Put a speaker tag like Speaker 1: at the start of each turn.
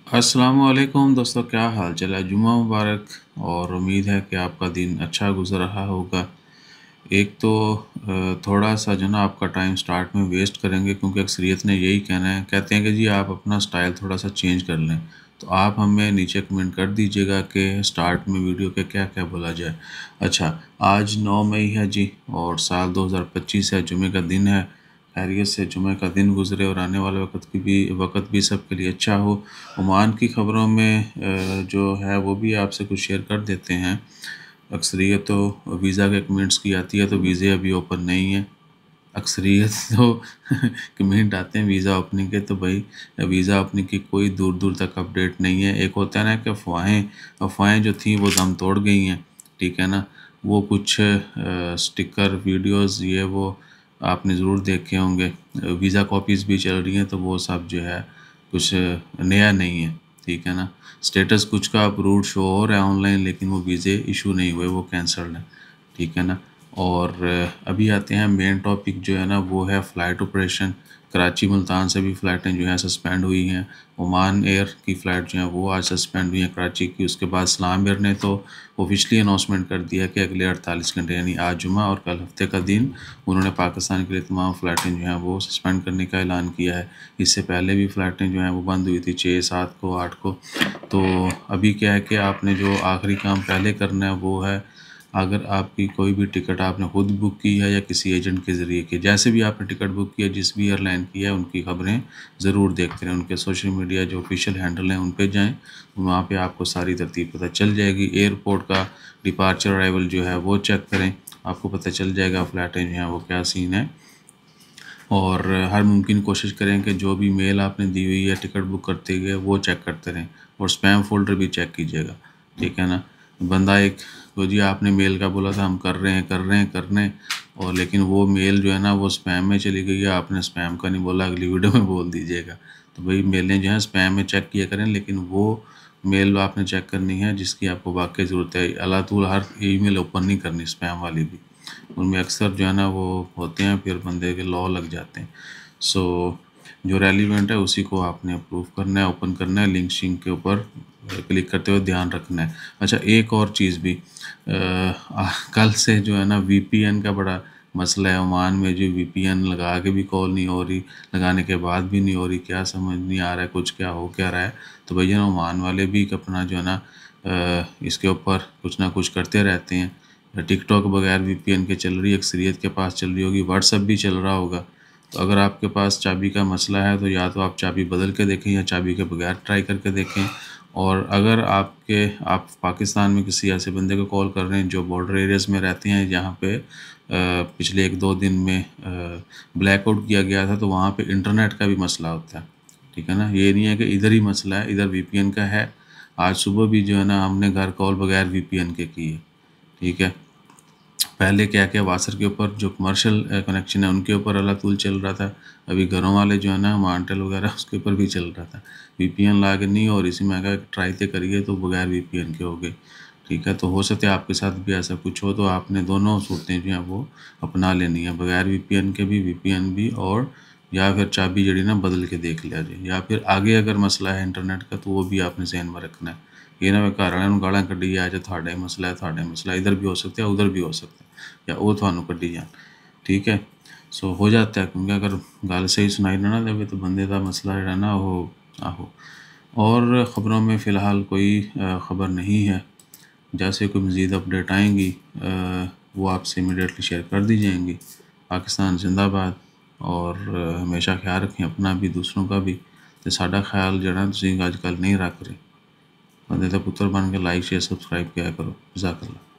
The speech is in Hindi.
Speaker 1: अस्सलामुअलैकुम दोस्तों, क्या हाल चाल है। जुम्मा मुबारक। और उम्मीद है कि आपका दिन अच्छा गुजर रहा होगा। एक तो थोड़ा सा जो ना आपका टाइम स्टार्ट में वेस्ट करेंगे, क्योंकि अक्सरियत ने यही कहना है, कहते हैं कि जी आप अपना स्टाइल थोड़ा सा चेंज कर लें। तो आप हमें नीचे कमेंट कर दीजिएगा कि स्टार्ट में वीडियो के क्या क्या बोला जाए। अच्छा, आज 9 मई है जी, और साल 2025 है, जुमे का दिन है। खैरियत से जुमे का दिन गुजरे और आने वाले वक्त भी सबके लिए अच्छा हो। ओमान की ख़बरों में जो है वो भी आपसे कुछ शेयर कर देते हैं। अक्सरियत तो वीज़ा के कमेंट्स की आती है, तो वीज़े अभी ओपन नहीं है। अक्सरियत तो कमेंट आते हैं वीज़ा ओपनिंग के, तो भाई वीज़ा ओपनिंग की कोई दूर दूर तक अपडेट नहीं है। एक होता है ना कि अफवाहें अफवाहें जो थी वो दम तोड़ गई हैं, ठीक है ना। वो कुछ स्टिकर वीडियोस ये वो आपने ज़रूर देखे होंगे। वीज़ा कॉपीज़ भी चल रही हैं, तो वो सब जो है कुछ नया नहीं है, ठीक है ना। स्टेटस कुछ का अप्रूव्ड शो हो रहा है ऑनलाइन, लेकिन वो वीज़े इशू नहीं हुए, वो कैंसल्ड है, ठीक है ना। और अभी आते हैं मेन टॉपिक जो है ना, वो है फ़्लाइट ऑपरेशन। कराची मुल्तान से भी फ़्लाइटें जो हैं सस्पेंड हुई हैं। ओमान एयर की फ़्लाइट जो है वो आज सस्पेंड हुई हैं कराची की। उसके बाद सलाम एयर ने तो ऑफिशियली अनाउंसमेंट कर दिया कि अगले 48 घंटे यानी आज जुमा और कल हफ्ते का दिन उन्होंने पाकिस्तान के लिए तमाम फ़्लाइटें जो हैं वो सस्पेंड करने का ऐलान किया है। इससे पहले भी फ़्लाइटें जो हैं वो बंद हुई थी 6, 7 को, 8 को। तो अभी क्या है कि आपने जो आखिरी काम पहले करना है वो है, अगर आपकी कोई भी टिकट आपने खुद बुक की है या किसी एजेंट के ज़रिए की, जैसे भी आपने टिकट बुक किया जिस भी एयरलाइन की है, उनकी ख़बरें ज़रूर देखते रहें। उनके सोशल मीडिया जो ऑफिशियल हैंडल हैं उन पे जाएं, वहाँ पे आपको सारी तरतीब पता चल जाएगी। एयरपोर्ट का डिपार्चर अराइवल जो है वो चेक करें, आपको पता चल जाएगा फ़्लाइटें जो हैं वो क्या सीन है। और हर मुमकिन कोशिश करें कि जो भी मेल आपने दी हुई है टिकट बुक करते हुए वो चेक करते रहें, और स्पैम फ़ोल्डर भी चेक कीजिएगा, ठीक है ना। बंदा एक तो जी आपने मेल का बोला था हम कर रहे हैं, और लेकिन वो मेल जो है ना वो स्पैम में चली गई है। आपने स्पैम का नहीं बोला, अगली वीडियो में बोल दीजिएगा। तो भाई मेलें जो हैं स्पैम में चेक किया करें, लेकिन वो मेल आपने चेक करनी है जिसकी आपको वाकई ज़रूरत है। अल्लाह तूल हर ईमेल ओपन नहीं करनी, स्पैम वाली भी। उनमें अक्सर जो है ना वो होते हैं, फिर बंदे के लॉ लग जाते हैं। सो जो रेलिवेंट है उसी को आपने अप्रूव करना है, ओपन करना है, लिंक शिंक के ऊपर क्लिक करते हुए ध्यान रखना है। अच्छा, एक और चीज़ भी कल से जो है ना वीपीएन का बड़ा मसला है। ओमान में जो वीपीएन लगा के भी कॉल नहीं हो रही, लगाने के बाद भी नहीं हो रही, क्या समझ नहीं आ रहा है, कुछ क्या हो क्या रहा है। तो भैया ना ओमान वाले भी अपना जो है ना इसके ऊपर कुछ ना कुछ करते रहते हैं। टिकटॉक बगैर वीपीएन के चल रही है, अक्सरियत के पास चल रही होगी, व्हाट्सएप भी चल रहा होगा। तो अगर आपके पास चाबी का मसला है तो या तो आप चाबी बदल के देखें या चाबी के बगैर ट्राई करके देखें। और अगर आप पाकिस्तान में किसी ऐसे बंदे को कॉल कर रहे हैं जो बॉर्डर एरियाज़ में रहते हैं, जहाँ पे पिछले 1-2 दिन में ब्लैकआउट किया गया था, तो वहाँ पे इंटरनेट का भी मसला होता है, ठीक है ना। ये नहीं है कि इधर ही मसला है, इधर वीपीएन का है। आज सुबह भी जो है ना हमने घर कॉल बगैर वीपीएन के की है, ठीक है। पहले क्या क्या वासर के ऊपर जो कमर्शियल कनेक्शन है उनके ऊपर अला तूल चल रहा था। अभी घरों वाले जो है ना मार्टेल वगैरह उसके ऊपर भी चल रहा था। वीपीएन ला के नहीं, और इसी में कहा ट्राई तो करिए, तो बगैर वीपीएन के हो गए, ठीक है। तो हो सकता है आपके साथ भी ऐसा कुछ हो, तो आपने दोनों सूरतें जो हैं वो अपना लेनी है, बगैर वीपीएन के भी, वीपीएन भी, और या फिर चाबी जड़ी ना बदल के देख लिया जाए। या फिर आगे अगर मसला है इंटरनेट का, तो वो भी आपने ज़हन में रखना है। ये ना घर वाले ਨੂੰ गालां कड्ढी जा जे ਤੁਹਾਡਾ ही मसला है, ਤੁਹਾਡਾ ही मसला है, इधर भी हो सकता है उधर भी हो सकता है, या वो थानू कड्ढी जान, ठीक है। सो हो जाता है, क्योंकि अगर गल सही सुनाई ना देवे तो बंदे का मसला जो है ना वो आहो। और ख़बरों में फ़िलहाल कोई ख़बर नहीं है। जैसे कोई मज़ीद अपडेट आएंगी वो आपसे इमीडिएटली शेयर कर दी जाएंगी। पाकिस्तान जिंदाबाद। और हमेशा ख्याल रखें अपना भी दूसरों का भी। तो साडा ख्याल जरा तुसीं अजकल नहीं रख रहे। बंदे का पुत्र बन के लाइक शेयर सब्सक्राइब किया करो। जज़ाकल्लाह।